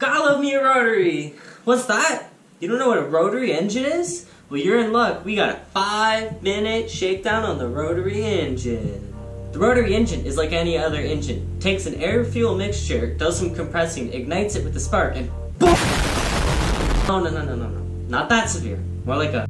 Gotta love me a rotary! What's that? You don't know what a rotary engine is? Well, you're in luck. We got a 5-minute shakedown on the rotary engine. The rotary engine is like any other engine. Takes an air-fuel mixture, does some compressing, ignites it with a spark, and boom! No. Not that severe. More like a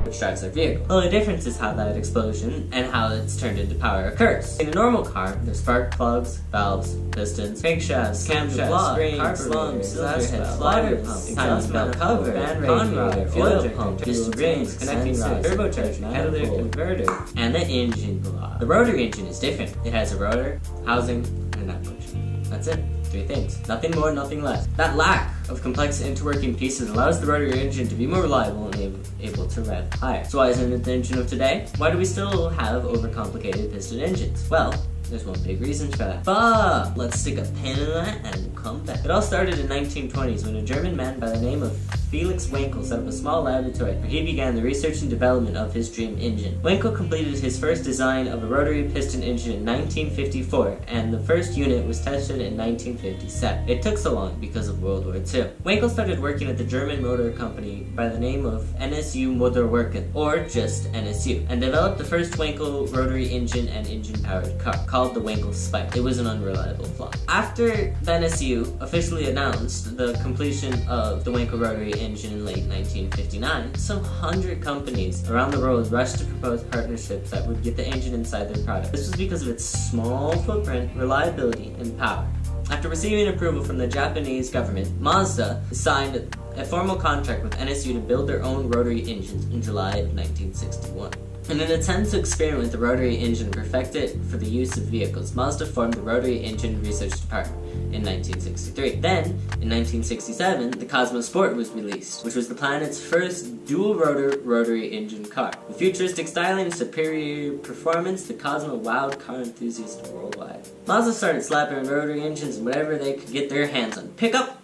which drives our vehicle. The only difference is how that explosion and how it's turned into power occurs. In a normal car, there's spark plugs, valves, pistons, crankshafts, camshafts, springs, slumps, exhaust valves, water pump, exhaust belt cover, conrod, oil pump, piston rings, connecting rods, turbocharger, catalytic converter, and the engine block. The rotary engine is different. It has a rotor, housing, and a nut pusher. That's it. 3 things. Nothing more, nothing less. That lack of complex interworking pieces allows the rotary engine to be more reliable and able to rev higher. So why isn't it the engine of today? Why do we still have overcomplicated piston engines? Well, there's one big reason for that. But let's stick a pin in that and we'll come back. It all started in 1920s when a German man by the name of Felix Wankel set up a small laboratory where he began the research and development of his dream engine. Wankel completed his first design of a rotary piston engine in 1954, and the first unit was tested in 1957. It took so long because of World War II. Wankel started working at the German motor company by the name of NSU Motorwerken, or just NSU, and developed the first Wankel rotary engine and engine-powered car, called the Wankel Spike. It was an unreliable flop. After the NSU officially announced the completion of the Wankel rotary engine in late 1959, some 100 companies around the world rushed to propose partnerships that would get the engine inside their product. This was because of its small footprint, reliability, and power. After receiving approval from the Japanese government, Mazda signed a formal contract with NSU to build their own rotary engines in July of 1961. In an attempt to experiment with the rotary engine and perfect it for the use of vehicles, Mazda formed the Rotary Engine Research Department in 1963. Then, in 1967, the Cosmo Sport was released, which was the planet's first dual-rotor rotary engine car. With futuristic styling and superior performance, the Cosmo wowed car enthusiasts worldwide. Mazda started slapping rotary engines in whatever they could get their hands on. Pickup,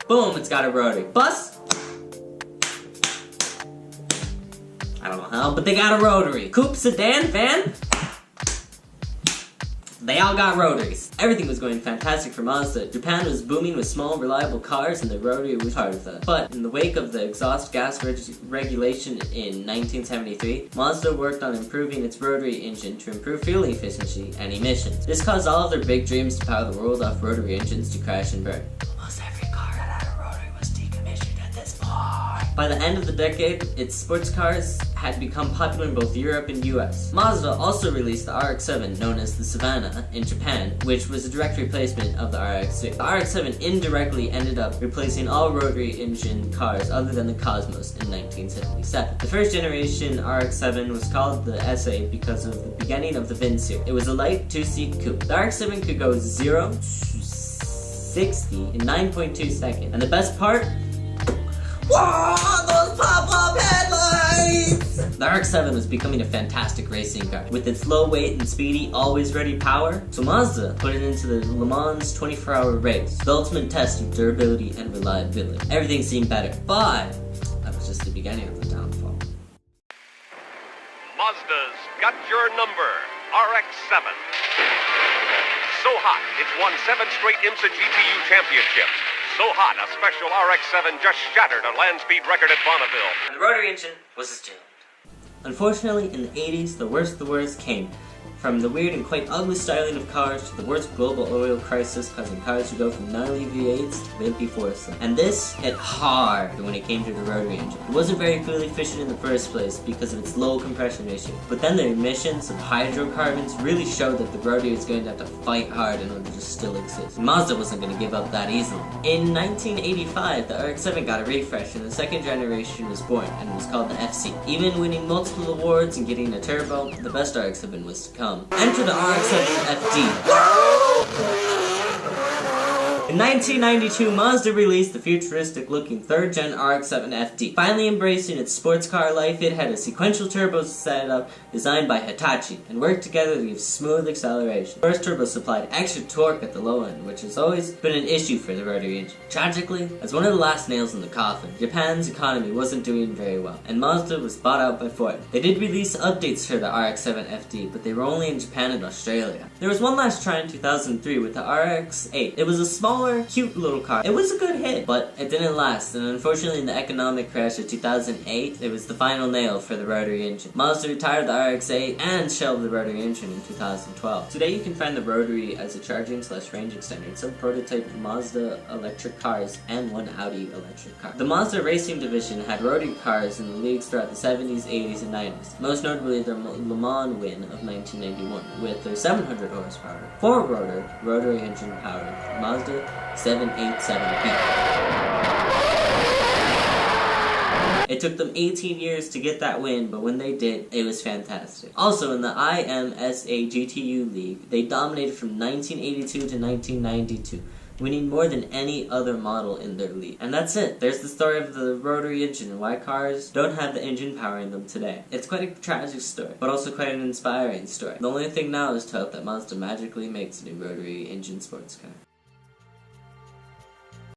boom, it's got a rotary. Bus, I don't know how, but they got a rotary. Coupe, sedan, van, they all got rotaries. Everything was going fantastic for Mazda. Japan was booming with small, reliable cars, and the rotary was part of that. But in the wake of the exhaust gas regulation in 1973, Mazda worked on improving its rotary engine to improve fuel efficiency and emissions. This caused all of their big dreams to power the world off rotary engines to crash and burn. Almost every car that had a rotary was decommissioned at this point. By the end of the decade, its sports cars had become popular in both Europe and US. Mazda also released the RX-7, known as the Savannah, in Japan, which was a direct replacement of the RX-6. The RX-7 indirectly ended up replacing all rotary engine cars other than the Cosmos in 1977. The first generation RX-7 was called the SA because of the beginning of the VIN series. It was a light 2-seat coupe. The RX-7 could go 0 to 60 in 9.2 seconds. And the best part? Whoa, those pop-up headlights! The RX-7 was becoming a fantastic racing car. With its low weight and speedy, always-ready power, so Mazda put it into the Le Mans 24-hour race, the ultimate test of durability and reliability. Everything seemed better, but that was just the beginning of the downfall. Mazda's got your number, RX-7. So hot, it's won 7 straight IMSA GTU championships. So hot, a special RX-7 just shattered a land speed record at Bonneville. And the rotary engine was still. Unfortunately, in the 80s, the worst came. From the weird and quite ugly styling of cars to the worst global oil crisis causing cars to go from gnarly V8s to wimpy 4-cylinder. And this hit hard when it came to the rotary engine. It wasn't very fuel efficient in the first place because of its low compression ratio. But then the emissions of hydrocarbons really showed that the rotary was going to have to fight hard in order to still exist. And Mazda wasn't going to give up that easily. In 1985, the RX-7 got a refresh and the second generation was born and was called the FC. Even winning multiple awards and getting a turbo, the best RX-7 was to come. Enter the RX-7 FD. In 1992, Mazda released the futuristic-looking third-gen RX-7 FD. Finally embracing its sports car life, it had a sequential turbo setup designed by Hitachi and worked together to give smooth acceleration. First turbo supplied extra torque at the low end, which has always been an issue for the rotary engine. Tragically, as one of the last nails in the coffin, Japan's economy wasn't doing very well, and Mazda was bought out by Ford. They did release updates for the RX-7 FD, but they were only in Japan and Australia. There was one last try in 2003 with the RX-8. It was a small smaller, cute little car. It was a good hit, but it didn't last, and unfortunately in the economic crash of 2008, it was the final nail for the rotary engine. Mazda retired the RX-8 and shelved the rotary engine in 2012. Today you can find the rotary as a charging/range extender in some prototype Mazda electric cars and one Audi electric car. The Mazda racing division had rotary cars in the leagues throughout the 70s, 80s, and 90s, most notably their Le Mans win of 1991 with their 700 horsepower, 4-rotor, rotary engine powered Mazda 787B. It took them 18 years to get that win, but when they did, it was fantastic. Also, in the IMSA GTU League, they dominated from 1982 to 1992. Winning more than any other model in their league. And that's it. There's the story of the rotary engine and why cars don't have the engine power in them today. It's quite a tragic story, but also quite an inspiring story. The only thing now is to hope that Mazda magically makes a new rotary engine sports car.